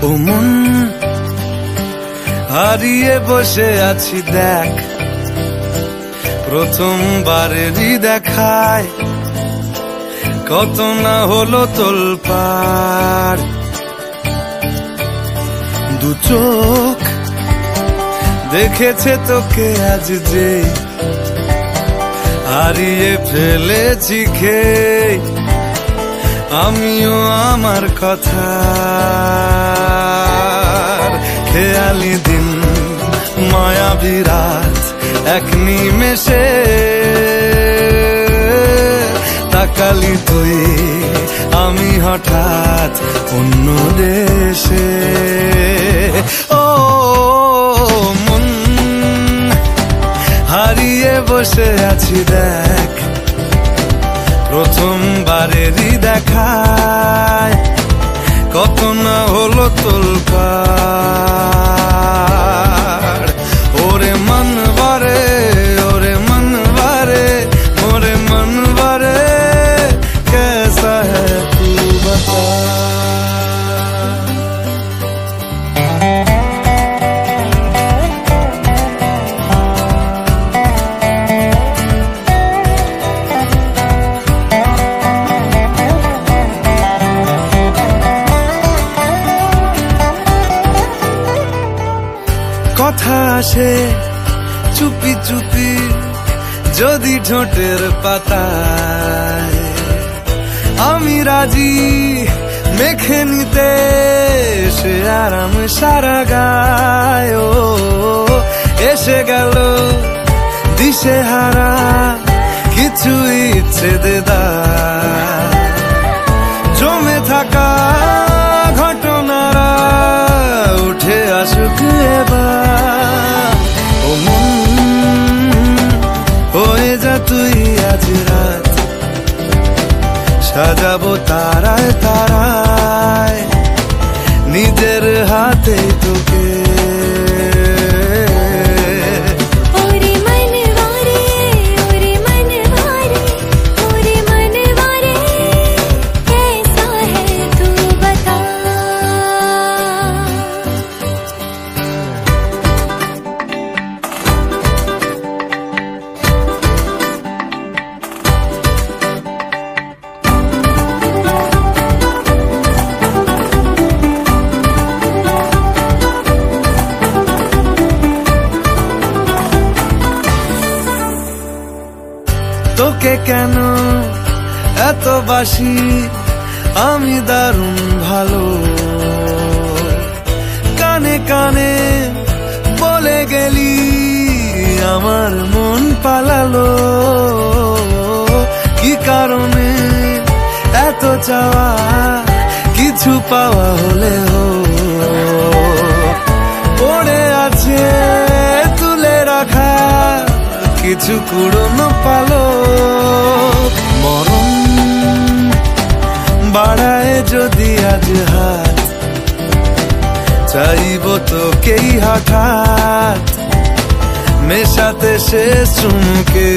ও মন হারিয়ে বসে আছি দেখ, প্রথমবারেরই দেখায় কত না হলো তোলপাড়। দু চোখ দেখেছে তোকে আজ যে, হারিয়ে ফেলেছি খেয়ে আমিও আমার কথা। খেয়ালি দিন মায়াবী রাত এক নিমেষে, তাকালি তুই আমি হঠাৎ অন্য দেশে। ও মন হারিয়ে বসে আছি দেখ, প্রথমবারেরই দেখায় কত না হলো তোলপাড়। ওরে মন বারে, ওরে মন বারে, ওরে মন বারে, कैसा है तू बता। কথা আসে চুপি চুপি যদি ঠোঁটের পাতায়, আমি রাজি মেখে নিতে সে আরাম সারা গায়। ও এসে গেল দিশে হারা কিছু ইচ্ছে দেদার, জমে থাকা ঘটনারা উঠে আসুক এবার। ও মন হয়ে যা তুই আজ রাত, সাজাবো তারায় তারায় নিজের হাতে তোকে। তোকে কেন এত বাসি আমি দারুণ ভালো, কানে কানে বলে গেলি আমার মন পালালো। কি কারণে এত চাওয়া কিছু পাওয়া হলেও, পড়ে আছে তুলে রাখা কিছু কুড়নো পালো। মরণ বাড়ায় যদি আজ হাত, চাইব তোকেই হঠাৎ মেশাতে শেষ চুমকে।